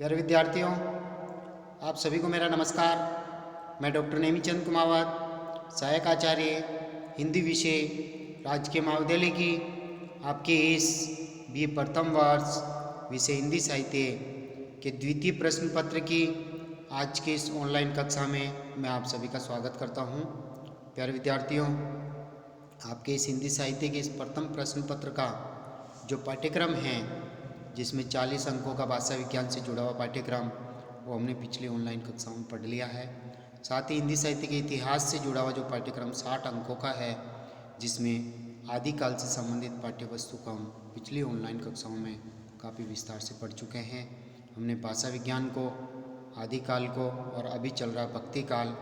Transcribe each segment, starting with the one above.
प्यारे विद्यार्थियों, आप सभी को मेरा नमस्कार। मैं डॉक्टर नेमीचंद कुमावत, सहायक आचार्य हिंदी विषय, राजकीय महाविद्यालय की आपके इस बी प्रथम वर्ष विषय हिंदी साहित्य के द्वितीय प्रश्न पत्र की आज के इस ऑनलाइन कक्षा में मैं आप सभी का स्वागत करता हूं। प्यारे विद्यार्थियों, आपके इस हिंदी साहित्य के इस प्रथम प्रश्न पत्र का जो पाठ्यक्रम है, जिसमें 40 अंकों का भाषा विज्ञान से जुड़ा हुआ पाठ्यक्रम, वो हमने पिछले ऑनलाइन कक्षाओं में पढ़ लिया है। साथ ही हिंदी साहित्य के इतिहास से जुड़ा हुआ जो पाठ्यक्रम 60 अंकों का है, जिसमें आदिकाल से संबंधित पाठ्य वस्तु को हम पिछली ऑनलाइन कक्षाओं में काफ़ी विस्तार से पढ़ चुके हैं। हमने भाषा विज्ञान को, आदिकाल को और अभी चल रहा भक्ति काल,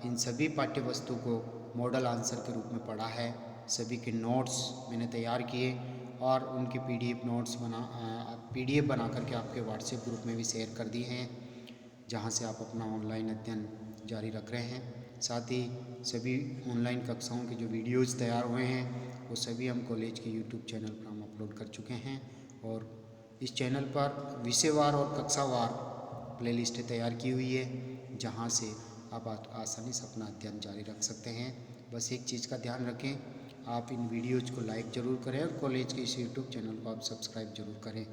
इन सभी पाठ्य वस्तु को मॉडल आंसर के रूप में पढ़ा है। सभी के नोट्स मैंने तैयार किए और उनकी पीडीएफ बना करके आपके व्हाट्सएप ग्रुप में भी शेयर कर दी हैं, जहां से आप अपना ऑनलाइन अध्ययन जारी रख रहे हैं। साथ ही सभी ऑनलाइन कक्षाओं के जो वीडियोज़ तैयार हुए हैं, वो सभी हम कॉलेज के यूट्यूब चैनल पर हम अपलोड कर चुके हैं और इस चैनल पर विषयवार और कक्षावार प्लेलिस्टें तैयार की हुई है, जहाँ से आप आसानी से अपना अध्ययन जारी रख सकते हैं। बस एक चीज़ का ध्यान रखें, आप इन वीडियोज़ को लाइक ज़रूर करें और कॉलेज के इस यूट्यूब चैनल को आप सब्सक्राइब जरूर करें,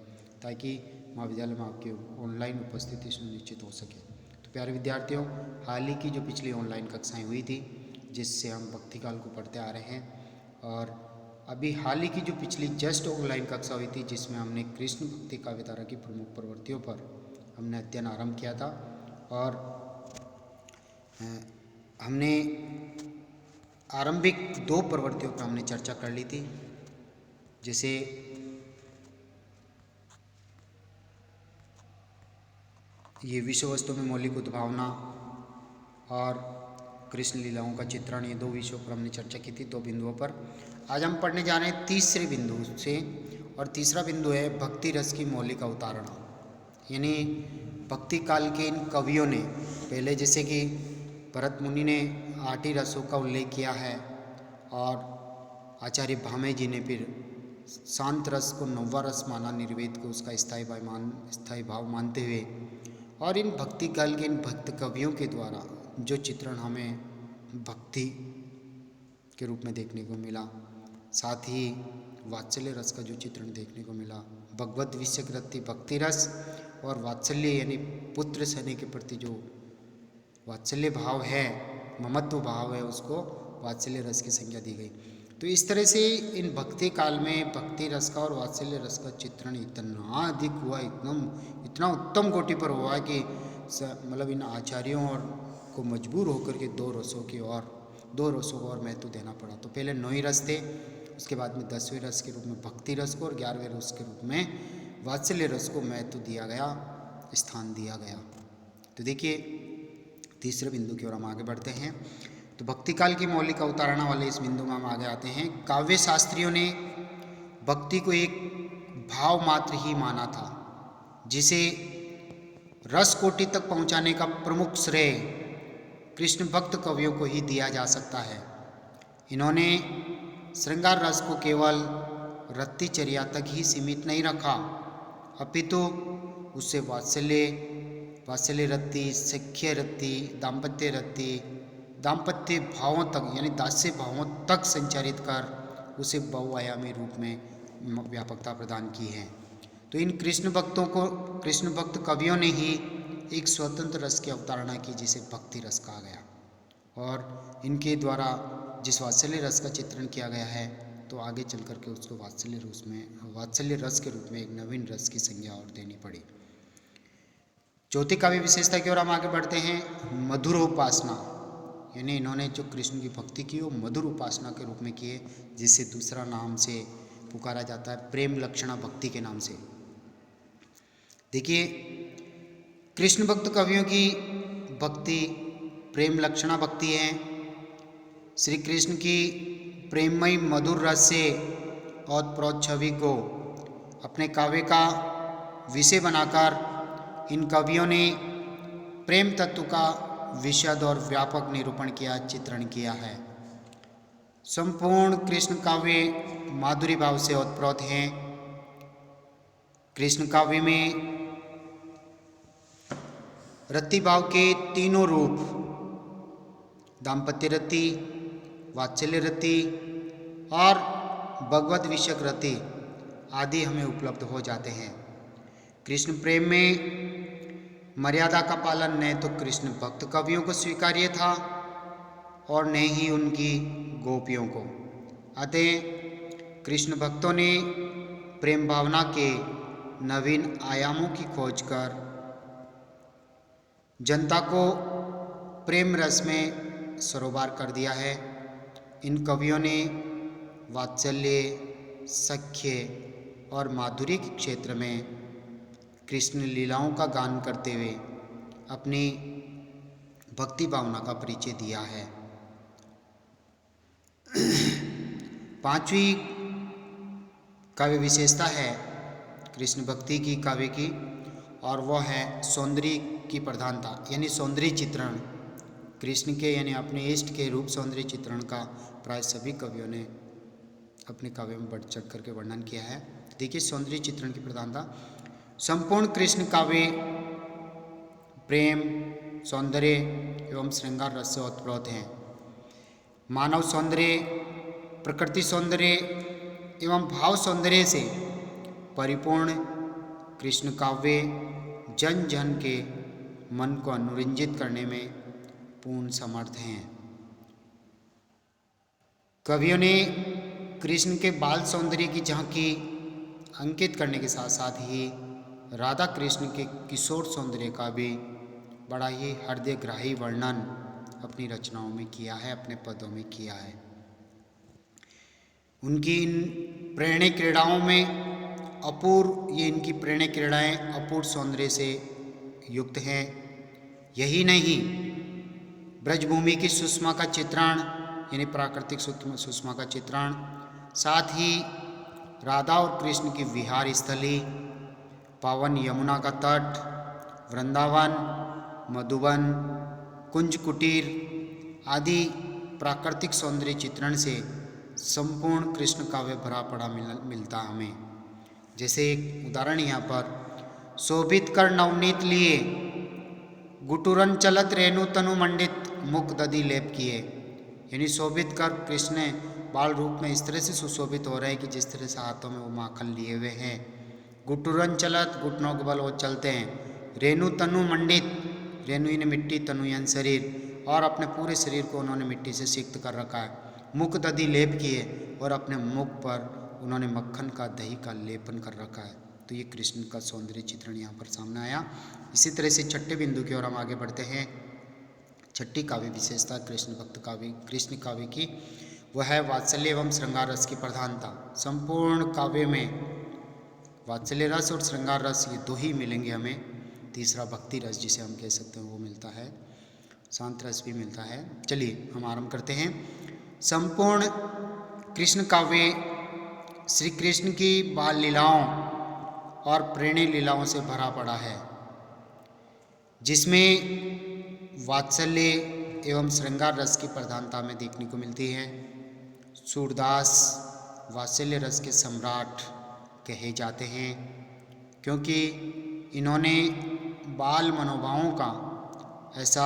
ताकि महाविद्यालय में आपकी ऑनलाइन उपस्थिति सुनिश्चित हो सके। तो प्यारे विद्यार्थियों, हाल ही की जो पिछली ऑनलाइन कक्षाएं हुई थी, जिससे हम भक्तिकाल को पढ़ते आ रहे हैं, और अभी हाल ही की जो पिछली जस्ट ऑनलाइन कक्षा हुई थी, जिसमें हमने कृष्ण भक्ति काव्यधारा की प्रमुख प्रवृत्तियों पर हमने अध्ययन आरंभ किया था और हमने आरंभिक 2 प्रवृत्तियों पर हमने चर्चा कर ली थी, जैसे ये विषय वस्तु में मौलिक उद्भावना और कृष्ण लीलाओं का चित्रण, ये 2 विषयों पर हमने चर्चा की थी, 2 बिंदुओं पर। आज हम पढ़ने जा रहे हैं तीसरे बिंदु से, और तीसरा बिंदु है भक्ति रस की मौलिक अवतारणा। यानी भक्ति काल के इन कवियों ने पहले, जैसे कि भरत मुनि ने 8 ही रसों का उल्लेख किया है, और आचार्य भामे जी ने फिर शांत रस को 9वां रस माना, निर्वेद को उसका स्थायी भाव मानते हुए। और इन भक्ति काल के इन भक्त कवियों के द्वारा जो चित्रण हमें भक्ति के रूप में देखने को मिला, साथ ही वात्सल्य रस का जो चित्रण देखने को मिला, भगवत विषयकृति भक्ति रस और वात्सल्य यानी पुत्र सने के प्रति जो वात्सल्य भाव है, ममत्व भाव है, उसको वात्सल्य रस की संज्ञा दी गई। तो इस तरह से इन भक्ति काल में भक्ति रस का और वात्सल्य रस का चित्रण इतना अधिक हुआ, इतना उत्तम कोटि पर हुआ कि मतलब इन आचार्यों और को मजबूर होकर के 2 रसों को और महत्व देना पड़ा। तो पहले 9 ही रस थे, उसके बाद में 10वें रस के रूप में भक्ति रस को और 11वें रस के रूप में वात्सल्य रस को महत्व दिया गया, स्थान दिया गया। तो देखिए, तीसरे बिंदु की ओर हम आगे बढ़ते हैं। तो भक्ति काल की मौलिक अवतारणा वाले इस बिंदु में हम आगे आते हैं। काव्य शास्त्रियों ने भक्ति को एक भाव मात्र ही माना था, जिसे रस कोटि तक पहुंचाने का प्रमुख श्रेय कृष्ण भक्त कवियों को ही दिया जा सकता है। इन्होंने श्रृंगार रस को केवल रतिचर्या तक ही सीमित नहीं रखा, अपितु उससे वात्सल्य रति, सख्य रति, दाम्पत्य भावों तक यानी दास्य भावों तक संचारित कर उसे बहुआयामी रूप में व्यापकता प्रदान की है। तो इन कृष्ण भक्त कवियों ने ही एक स्वतंत्र रस की अवतारणा की, जिसे भक्ति रस कहा गया, और इनके द्वारा जिस वात्सल्य रस का चित्रण किया गया है, तो आगे चल करके उसको वात्सल्य रस के रूप में एक नवीन रस की संज्ञा और देनी पड़ी। चौथी काव्य विशेषता की ओर हम आगे बढ़ते हैं। मधुर उपासना, यानी इन्होंने जो कृष्ण की भक्ति की वो मधुर उपासना के रूप में की है, जिसे दूसरा नाम से पुकारा जाता है प्रेम लक्षणा भक्ति के नाम से। देखिए, कृष्ण भक्त कवियों की भक्ति प्रेम लक्षणा भक्ति है। श्री कृष्ण की प्रेममयी मधुर रस से ओतप्रोत छवि को अपने काव्य का विषय बनाकर इन कवियों ने प्रेम तत्व का विशद और व्यापक निरूपण किया, चित्रण किया है। संपूर्ण कृष्ण काव्य माधुरी भाव से ओतप्रोत हैं। कृष्ण काव्य में रति भाव के तीनों रूप, दाम्पत्य रति, वात्सल्य रति और भगवत विषयक रति आदि हमें उपलब्ध हो जाते हैं। कृष्ण प्रेम में मर्यादा का पालन न तो कृष्ण भक्त कवियों को स्वीकार्य था और न ही उनकी गोपियों को। अतः कृष्ण भक्तों ने प्रेम भावना के नवीन आयामों की खोज कर जनता को प्रेम रस में सरोवर कर दिया है। इन कवियों ने वात्सल्य, सख्य और माधुरी के क्षेत्र में कृष्ण लीलाओं का गान करते हुए अपनी भक्ति भावना का परिचय दिया है। पांचवी काव्य विशेषता है कृष्ण भक्ति की काव्य की, और वह है सौंदर्य की प्रधानता, यानी सौंदर्य चित्रण। कृष्ण के यानी अपने इष्ट के रूप सौंदर्य चित्रण का प्राय सभी कवियों ने अपने काव्य में बढ़ चढ़ करके वर्णन किया है। देखिए सौंदर्य चित्रण की प्रधानता। संपूर्ण कृष्ण काव्य प्रेम, सौंदर्य एवं श्रृंगार रस से ओतप्रोत हैं। मानव सौंदर्य, प्रकृति सौंदर्य एवं भाव सौंदर्य से परिपूर्ण कृष्ण काव्य जन जन के मन को अनुरंजित करने में पूर्ण समर्थ हैं। कवियों ने कृष्ण के बाल सौंदर्य की झांकी अंकित करने के साथ साथ ही राधा कृष्ण के किशोर सौंदर्य का भी बड़ा ही हृदयग्राही वर्णन अपनी रचनाओं में किया है, अपने पदों में किया है। उनकी इन प्रेरणे क्रीड़ाओं में अपूर्व, ये इनकी प्रेरणे क्रीड़ाएं अपूर्व सौंदर्य से युक्त हैं। यही नहीं, ब्रजभूमि की सुषमा का चित्रण यानी प्राकृतिक सुषमा का चित्रण, साथ ही राधा और कृष्ण की विहार स्थली, पावन यमुना का तट, वृंदावन, मधुबन, कुंज कुटीर आदि प्राकृतिक सौंदर्य चित्रण से संपूर्ण कृष्ण काव्य भरा पड़ा मिलता हमें। जैसे एक उदाहरण यहाँ पर, शोभित कर नवनीत लिए, गुटुरन चलत रेणु तनु मंडित, मुख दधि लेप किए। यानी शोभित कर कृष्ण बाल रूप में इस तरह से सुशोभित हो रहे हैं कि जिस तरह से हाथों में वो माखन लिए हुए हैं। गुटुरन चलत, घुटनों के बल वो चलते हैं। रेणु तनु मंडित, रेणु यानी मिट्टी, तनु यानी शरीर, और अपने पूरे शरीर को उन्होंने मिट्टी से सिक्त कर रखा है। मुख दधि लेप किए, और अपने मुख पर उन्होंने मक्खन का, दही का लेपन कर रखा है। तो ये कृष्ण का सौंदर्य चित्रण यहाँ पर सामने आया। इसी तरह से छठे बिंदु की ओर हम आगे बढ़ते हैं। छठी काव्य विशेषता कृष्ण भक्त काव्य, कृष्ण काव्य की, वह है वात्सल्य एवं श्रृंगार रस की प्रधानता। संपूर्ण काव्य में वात्सल्य रस और श्रृंगार रस ये दो ही मिलेंगे हमें। तीसरा भक्ति रस जिसे हम कह सकते हैं वो मिलता है, शांत रस भी मिलता है। चलिए हम आरंभ करते हैं। संपूर्ण कृष्ण काव्य श्री कृष्ण की बाल लीलाओं और प्रेरणे लीलाओं से भरा पड़ा है, जिसमें वात्सल्य एवं श्रृंगार रस की प्रधानता में देखने को मिलती है। सूरदास वात्सल्य रस के सम्राट कहे जाते हैं, क्योंकि इन्होंने बाल मनोभावों का ऐसा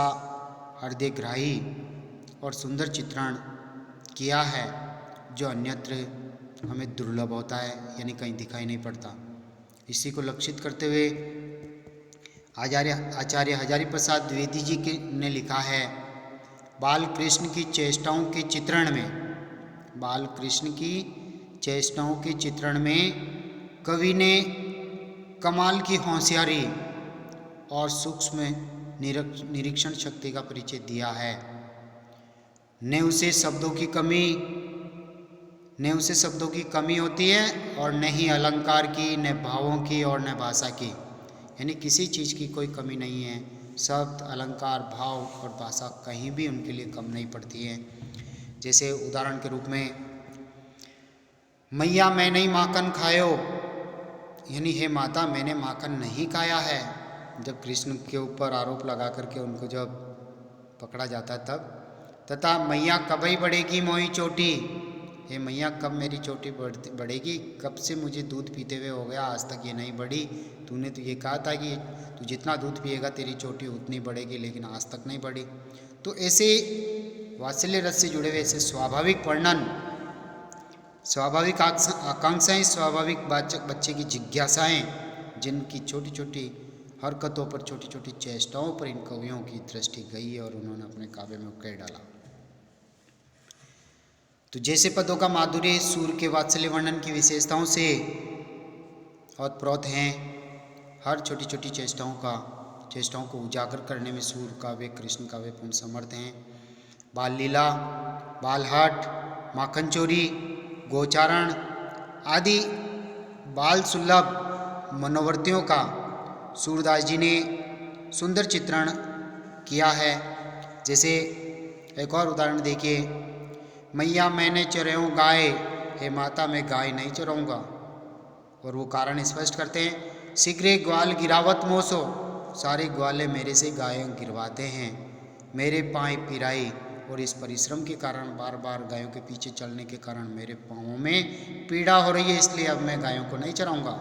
हृदयग्राही और सुंदर चित्रण किया है जो अन्यत्र हमें दुर्लभ होता है, यानी कहीं दिखाई नहीं पड़ता। इसी को लक्षित करते हुए आचार्य हजारी प्रसाद द्विवेदी जी ने लिखा है, बाल कृष्ण की चेष्टाओं के चित्रण में, बाल कृष्ण की चेष्टाओं के चित्रण में कवि ने कमाल की होशियारी और सूक्ष्म निरीक्षण शक्ति का परिचय दिया है। न उसे शब्दों की कमी होती है, और न ही अलंकार की, न भावों की और न भाषा की। यानी किसी चीज़ की कोई कमी नहीं है। शब्द, अलंकार, भाव और भाषा कहीं भी उनके लिए कम नहीं पड़ती है। जैसे उदाहरण के रूप में, मैया मैं नहीं माखन खायो, यानी हे माता मैंने माखन नहीं खाया है। जब कृष्ण के ऊपर आरोप लगा करके उनको जब पकड़ा जाता है तब, तथा मैया कबई बढ़ेगी मोई चोटी, हे मैया कब मेरी चोटी बढ़ेगी, कब से मुझे दूध पीते हुए हो गया, आज तक ये नहीं बढ़ी। तूने तो ये कहा था कि तू जितना दूध पिएगा तेरी चोटी उतनी बढ़ेगी, लेकिन आज तक नहीं बढ़ी। तो ऐसे वात्सल्य रस से जुड़े हुए ऐसे स्वाभाविक वर्णन, स्वाभाविक आकांक्षाएं, स्वाभाविक बच्चे की जिज्ञासाएं, जिनकी छोटी छोटी हरकतों पर, छोटी छोटी चेष्टाओं पर इन कवियों की दृष्टि गई और उन्होंने अपने काव्य में उकेर डाला। तो जैसे पदों का माधुर्य सूर के वात्सल्य वर्णन की विशेषताओं से ओतप्रोत हैं, हर छोटी छोटी चेष्टाओं को उजागर करने में सूर काव्य, कृष्ण काव्य पूर्ण समर्थ हैं। बाल लीला, बालहट, माखन चोरी, गोचारण आदि बाल सुलभ मनोवर्तियों का सूरदास जी ने सुंदर चित्रण किया है। जैसे एक और उदाहरण देखिए, मैया मैंने चराऊं गाय, हे माता मैं गाय नहीं चराऊंगा। और वो कारण स्पष्ट करते हैं, शीघ्र ग्वाल गिरावत मोसो, सारे ग्वाले मेरे से गाय गिरवाते हैं। मेरे पाँव पिराई, और इस परिश्रम के कारण, बार बार गायों के पीछे चलने के कारण मेरे पाँवों में पीड़ा हो रही है, इसलिए अब मैं गायों को नहीं चराऊंगा।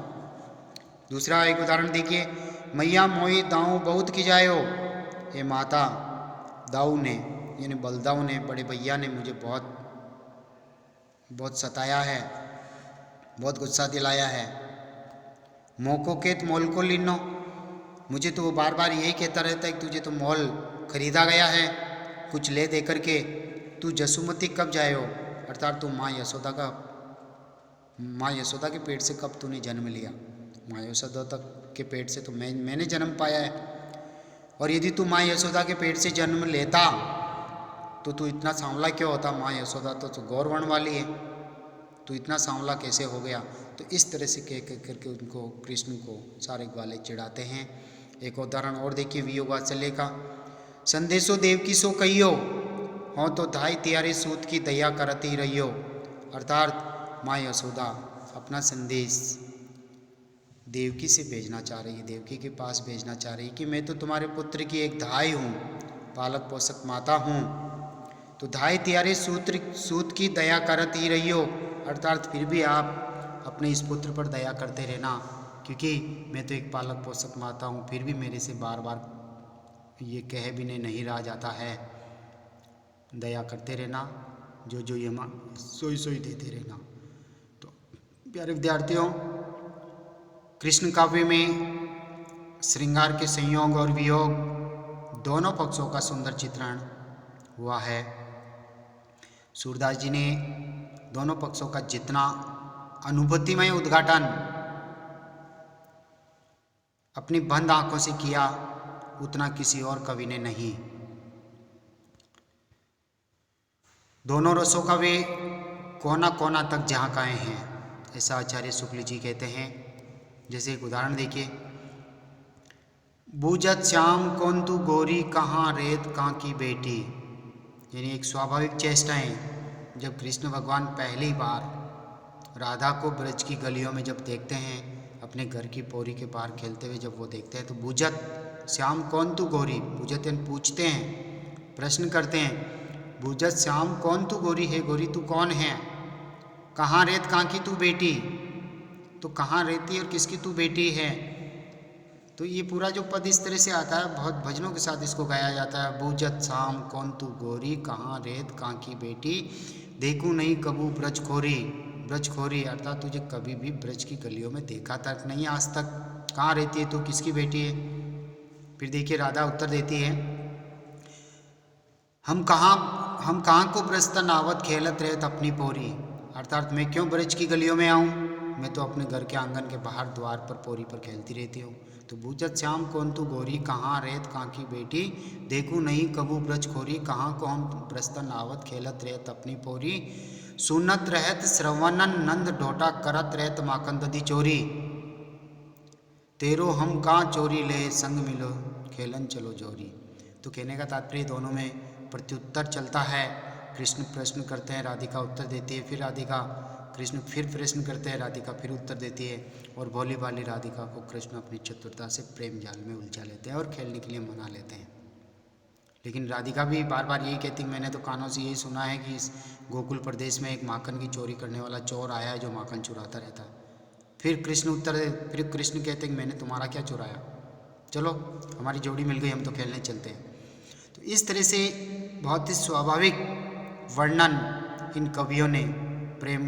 दूसरा एक उदाहरण देखिए, मैया मोई दाऊ बहुत खिजायो, हे माता दाऊ ने यानी बलदाऊ ने, बड़े भैया ने मुझे बहुत सताया है, बहुत गुस्सा दिलाया है। मोको केत मोल को लिनो, मुझे तो वो बार बार यही कहता रहता है कि तुझे तो मोल खरीदा गया है, कुछ ले दे करके। तू जसुमती कब जायो, अर्थात तू माँ यशोदा के पेट से कब तूने जन्म लिया। माँ यशोदा तक के पेट से तो मैंने जन्म पाया है, और यदि तू माँ यशोदा के पेट से जन्म लेता तो तू इतना सांवला क्यों होता। माँ यशोदा तो गौरवर्ण वाली है, तू इतना सांवला कैसे हो गया। तो इस तरह से कह करके उनको, कृष्ण को सारे ग्वाले चिढ़ाते हैं। एक उदाहरण और देखिए वियोग वात्सल्य का, संदेशो देव की सो कहियो, हो तो धाई तियारे सूत की दया करती रहियो। अर्थात माँ यशोदा अपना संदेश देवकी से भेजना चाह रही है, देवकी के पास भेजना चाह रही है कि मैं तो तुम्हारे पुत्र की एक धाई हूँ, पालक पोषक माता हूँ। तो धाई तियारे सूत की दया करती रहियो, अर्थात फिर भी आप अपने इस पुत्र पर दया करते रहना, क्योंकि मैं तो एक पालक पोषक माता हूँ, फिर भी मेरे से बार बार ये कहे भी नहीं रहा जाता है। दया करते रहना, जो ये माँ सोई देते रहना। तो प्यारे विद्यार्थियों, कृष्ण काव्य में श्रृंगार के संयोग और वियोग दोनों पक्षों का सुंदर चित्रण हुआ है। सूरदास जी ने दोनों पक्षों का जितना अनुभूतिमय उद्घाटन अपनी बंद आंखों से किया, उतना किसी और कवि ने नहीं। दोनों रसों का वे कोना कोना तक झांकाए हैं, ऐसा आचार्य शुक्ल जी कहते हैं। जैसे एक उदाहरण देखिए, बूझत श्याम कौन तू गोरी, कहाँ रेत कां की बेटी। यानी एक स्वाभाविक चेष्टाएं, जब कृष्ण भगवान पहली बार राधा को ब्रज की गलियों में जब देखते हैं, अपने घर की पौरी के बाहर खेलते हुए जब वो देखते हैं, तो बूझत श्याम कौन तू गोरी, बूझत पूछते हैं, प्रश्न करते हैं, बूझत श्याम कौन तू गोरी, है गोरी तू कौन है, कहाँ रेत कां की तू बेटी, तो कहाँ रहती है और किसकी तू बेटी है। तो ये पूरा जो पद इस तरह से आता है, बहुत भजनों के साथ इसको गाया जाता है। बूझत शाम कौन तू गोरी, कहाँ रेत कां की बेटी, देखूं नहीं कबू ब्रजखोरी। ब्रजखोरी अर्थात तुझे कभी भी ब्रज की गलियों में देखा तक नहीं आज तक, कहाँ रहती है तू, किसकी बेटी है। फिर देखिए राधा उत्तर देती है, हम कहाँ को ब्रजतन आवत खेलत रहत अपनी पोरी। अर्थात मैं क्यों ब्रज की गलियों में आऊँ, मैं तो अपने घर के आंगन के बाहर द्वार पर पोरी पर खेलती रहती हूँ। तो बूझत श्याम कौन तू गोरी, कहाँ रेत कां की बेटी, देखूं नहीं कबू ब्रज खोरी, कहाँ को हम ब्रजतन आवत खेलत रहत अपनी पोरी, सुनत रहत श्रवणन नंद ढोटा, करत रहत माखन दधी चोरी, तेरो हम कहाँ चोरी ले, संग मिलो खेलन चलो जोरी। तो कहने का तात्पर्य दोनों में प्रत्युत्तर चलता है। कृष्ण प्रश्न करते हैं, राधिका उत्तर देती है, फिर राधिका कृष्ण फिर प्रश्न करते हैं, राधिका फिर उत्तर देती है, और भोली भाली राधिका को कृष्ण अपनी चतुरता से प्रेम जाल में उलझा लेते हैं और खेलने के लिए मना लेते हैं। लेकिन राधिका भी बार बार यही कहती, मैंने तो कानों से यही सुना है कि इस गोकुल प्रदेश में एक माखन की चोरी करने वाला चोर आया है जो माखन चुराता रहता है। फिर कृष्ण कहते हैं कि मैंने तुम्हारा क्या चुराया, चलो हमारी जोड़ी मिल गई, हम तो खेलने चलते हैं। तो इस तरह से बहुत ही स्वाभाविक वर्णन इन कवियों ने प्रेम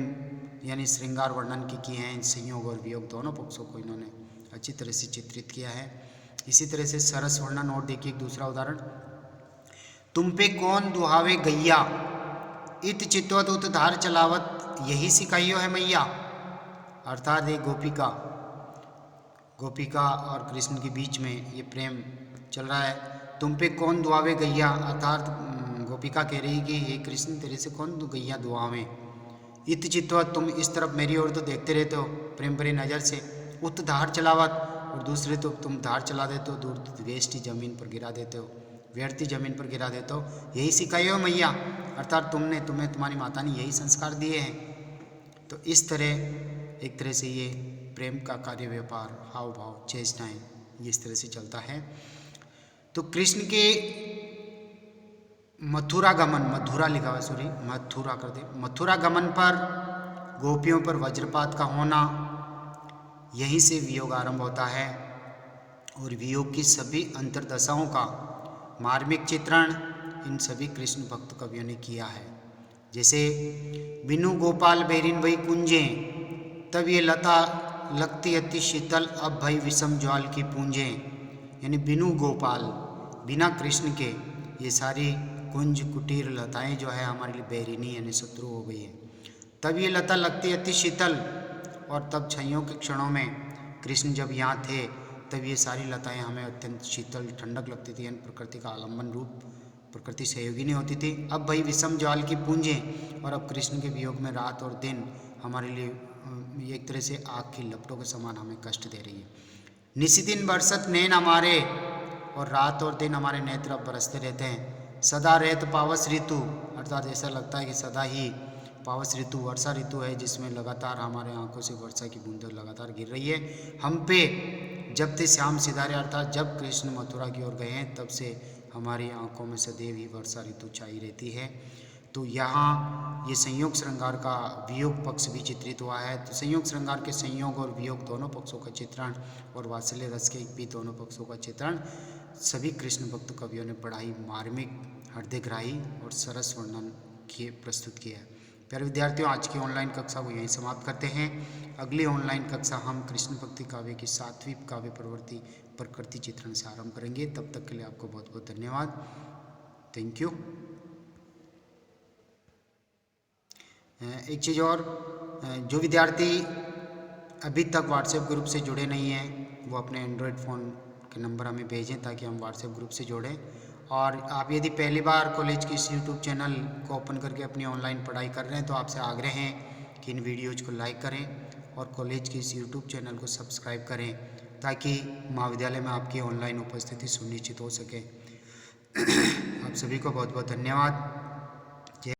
यानी श्रृंगार वर्णन की किए हैं। इन संयोग और वियोग दोनों पक्षों को इन्होंने अच्छी तरह से चित्रित किया है। इसी तरह से सरस वर्णन और देखिए एक दूसरा उदाहरण, तुम पे कौन दुहावे गैया, इत चितवत उत धार चलावत, यही सिखाइयो है मैया। अर्थात एक गोपिका और कृष्ण के बीच में ये प्रेम चल रहा है। तुम पे कौन दुआवे गैया, अर्थात गोपिका कह रही कि हे कृष्ण तेरे से कौन गैया दुआवें। इत चितवत, तुम इस तरफ मेरी ओर तो देखते रहते हो प्रेम भरी नज़र से। उत धार चलावत, और दूसरे तो तुम धार चला देते हो, दूर वेष्टि जमीन पर गिरा देते हो, व्यर्थी जमीन पर गिरा देते हो, यही सिखाई हो मैया। अर्थात तुम्हें तुम्हारी माता ने यही संस्कार दिए हैं। तो इस तरह एक तरह से ये प्रेम का कार्य व्यापार, हाव भाव, चेष्टाएँ ये इस तरह से चलता है। तो कृष्ण के मथुरा गमन पर गोपियों पर वज्रपात का होना, यहीं से वियोग आरंभ होता है। और वियोग की सभी अंतर्दशाओं का मार्मिक चित्रण इन सभी कृष्ण भक्त कवियों ने किया है। जैसे बिनु गोपाल बेरिन वही कुंजे, तब ये लता लगती अति शीतल, अब भई विषम ज्वाल की पूंजे। यानी बिनु गोपाल, बिना कृष्ण के ये सारी कुंज कुटीर लताएं जो है हमारे लिए बैरिनी यानी शत्रु हो गई है। तब ये लता लगती अति शीतल, और तब छैयों के क्षणों में कृष्ण जब यहाँ थे तब ये सारी लताएं हमें अत्यंत शीतल ठंडक लगती थी, यानी प्रकृति का आलम्बन रूप, प्रकृति सहयोगिनी होती थी। अब भाई विषम ज्वाल की पूंजें, और अब कृष्ण के वियोग में रात और दिन हमारे लिए एक तरह से आग की लपटों के समान हमें कष्ट दे रही है। निशिदिन बरसत नैन हमारे, और रात और दिन हमारे नेत्र अब बरसते रहते हैं। सदा रहत पावस ऋतु, अर्थात ऐसा लगता है कि सदा ही पावस ऋतु वर्षा ऋतु है, जिसमें लगातार हमारे आंखों से वर्षा की बूंदें लगातार गिर रही है हम पे। जब थे श्याम सिधारे, अर्थात जब कृष्ण मथुरा की ओर गए हैं तब से हमारी आंखों में सदैव ही वर्षा ऋतु छाई रहती है। तो यहाँ ये संयोग श्रृंगार का वियोग पक्ष भी चित्रित हुआ है। तो संयोग श्रृंगार के संयोग और वियोग दोनों पक्षों का चित्रण, और वात्सल्य रस के भी दोनों पक्षों का चित्रण सभी कृष्ण भक्त कवियों ने बड़ा ही मार्मिक, हृदयग्राही और सरस वर्णन किए प्रस्तुत किया है। प्यारे विद्यार्थियों, आज की ऑनलाइन कक्षा को यहीं समाप्त करते हैं। अगली ऑनलाइन कक्षा हम कृष्ण भक्ति काव्य की 7वीं काव्य प्रवृत्ति प्रकृति चित्रण से आरंभ करेंगे। तब तक के लिए आपको बहुत बहुत धन्यवाद। Thank you. एक चीज़ और, जो विद्यार्थी अभी तक व्हाट्सएप ग्रुप से जुड़े नहीं हैं वो अपने एंड्रॉयड फ़ोन के नंबर हमें भेजें ताकि हम व्हाट्सएप ग्रुप से जोड़ें। और आप यदि पहली बार कॉलेज की इस यूट्यूब चैनल को ओपन करके अपनी ऑनलाइन पढ़ाई कर रहे हैं तो आपसे आग्रह है कि इन वीडियोज़ को लाइक करें और कॉलेज के इस यूट्यूब चैनल को सब्सक्राइब करें ताकि महाविद्यालय में आपकी ऑनलाइन उपस्थिति सुनिश्चित हो सके। आप सभी को बहुत बहुत धन्यवाद।